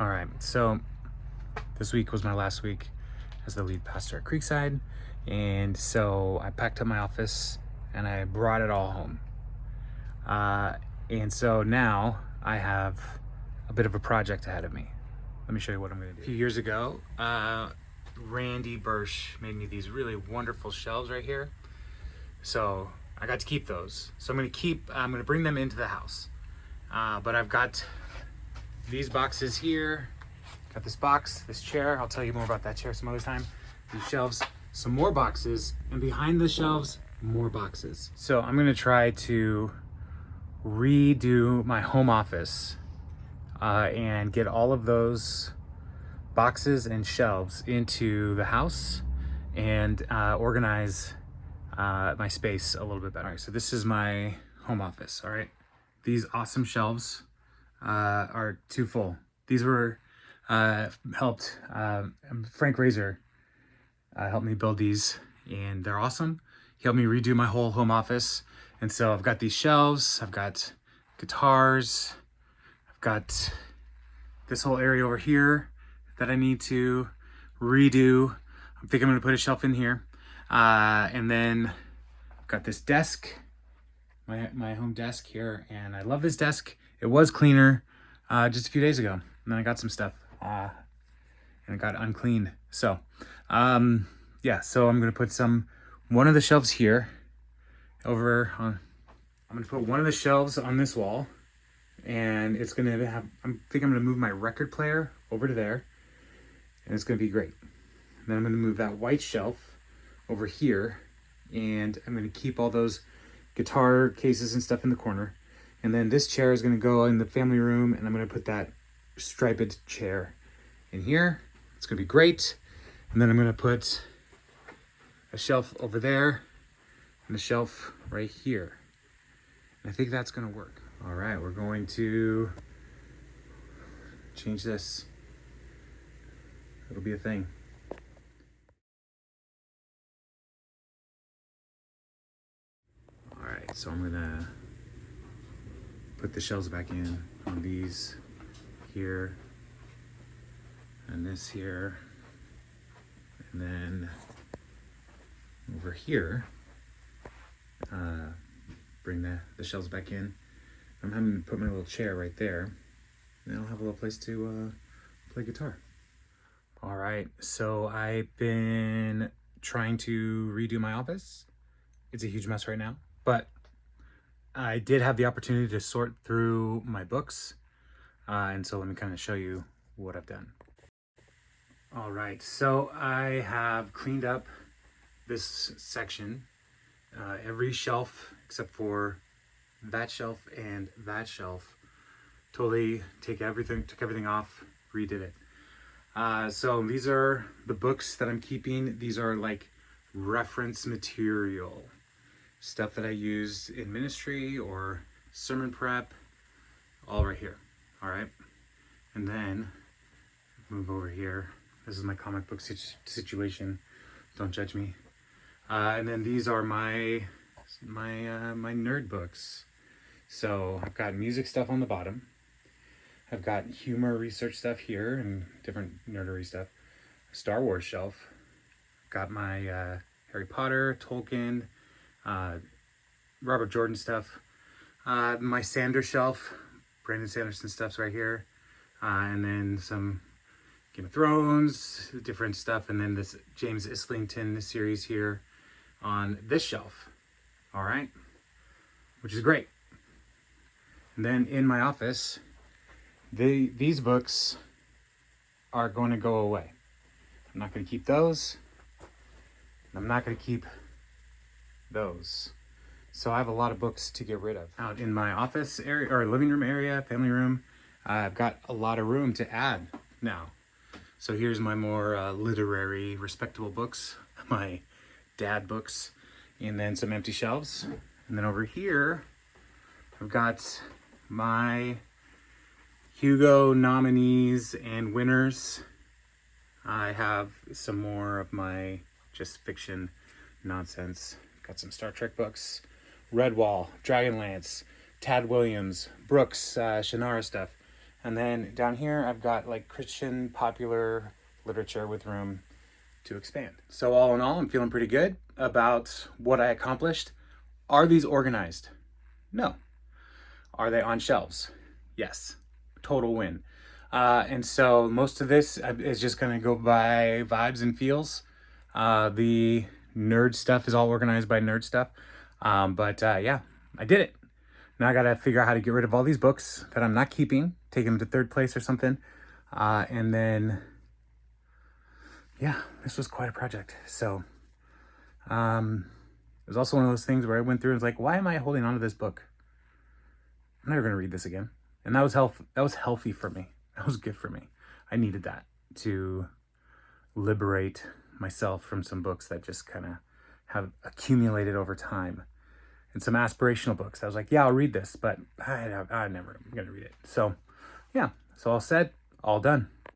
All right, so this week was my last week as the lead pastor at Creekside. And so I packed up my office and I brought it all home. And so now I have a bit of a project ahead of me. Let me show you what I'm gonna do. A few years ago, Randy Birch made me these really wonderful shelves right here. So I got to keep those. So I'm gonna bring them into the house. But I've got these boxes here, got this box, this chair. I'll tell you more about that chair some other time. These shelves, some more boxes, and behind the shelves, more boxes. So I'm gonna try to redo my home office and get all of those boxes and shelves into the house and organize my space a little bit better. All right, so this is my home office, all right? These awesome shelves are too full. These were helped, Frank Razor helped me build these, and they're awesome. He helped me redo my whole home office. And so I've got these shelves, I've got guitars, I've got this whole area over here that I need to redo. I think I'm gonna put a shelf in here. And then I've got this desk, my home desk here, and I love this desk. It was cleaner just a few days ago, and then I got some stuff and it got uncleaned. So yeah, so I'm gonna put one of the shelves here over on. I'm gonna put one of the shelves on this wall, and it's gonna have, I think I'm gonna move my record player over to there, and it's gonna be great. And then I'm gonna move that white shelf over here, and I'm gonna keep all those guitar cases and stuff in the corner. And then this chair is gonna go in the family room, and I'm gonna put that striped chair in here. It's gonna be great. And then I'm gonna put a shelf over there and a shelf right here. And I think that's gonna work. All right, we're going to change this. It'll be a thing. All right, so I'm gonna put the shelves back in on these here and this here. And then over here, bring the shelves back in. I'm having to put my little chair right there, and I'll have a little place to play guitar. All right, so I've been trying to redo my office. It's a huge mess right now, but I did have the opportunity to sort through my books, and so let me kind of show you what I've done. All right, so I have cleaned up this section, every shelf except for that shelf and that shelf. Totally took everything off, redid it. So these are the books that I'm keeping. These are like reference material, stuff that I used in ministry or sermon prep, all right here. All right, and then move over here. This is my comic book situation. Don't judge me. And then these are my nerd books. So I've got music stuff on the bottom. I've got humor research stuff here and different nerdery stuff. Star Wars shelf. Got my Harry Potter, Tolkien, Robert Jordan stuff. My Sanders shelf, Brandon Sanderson stuff's right here. And then some Game of Thrones, different stuff, and then this James Islington series here on this shelf. All right, which is great. And then in my office, these books are going to go away. I'm not going to keep those. I'm not going to keep those. So I have a lot of books to get rid of. Out in my office area, or living room area, family room, I've got a lot of room to add now. So here's my more literary, respectable books, my dad books, and then some empty shelves. And then over here, I've got my Hugo nominees and winners. I have some more of my just fiction nonsense. Got some Star Trek books, Redwall, Dragonlance, Tad Williams, Brooks, Shannara stuff. And then down here, I've got like Christian popular literature with room to expand. So all in all, I'm feeling pretty good about what I accomplished. Are these organized? No. Are they on shelves? Yes. Total win. And so most of this is just going to go by vibes and feels. The nerd stuff is all organized by nerd stuff. But yeah, I did it. Now I got to figure out how to get rid of all these books that I'm not keeping, take them to third place or something. And then, yeah, this was quite a project. So it was also one of those things where I went through and was like, why am I holding on to this book? I'm never going to read this again. And that was healthy for me. That was good for me. I needed that to liberate myself from some books that just kind of have accumulated over time. And some aspirational books. I was like, yeah, I'll read this, but I never am going to read it. So, yeah. So all said, all done.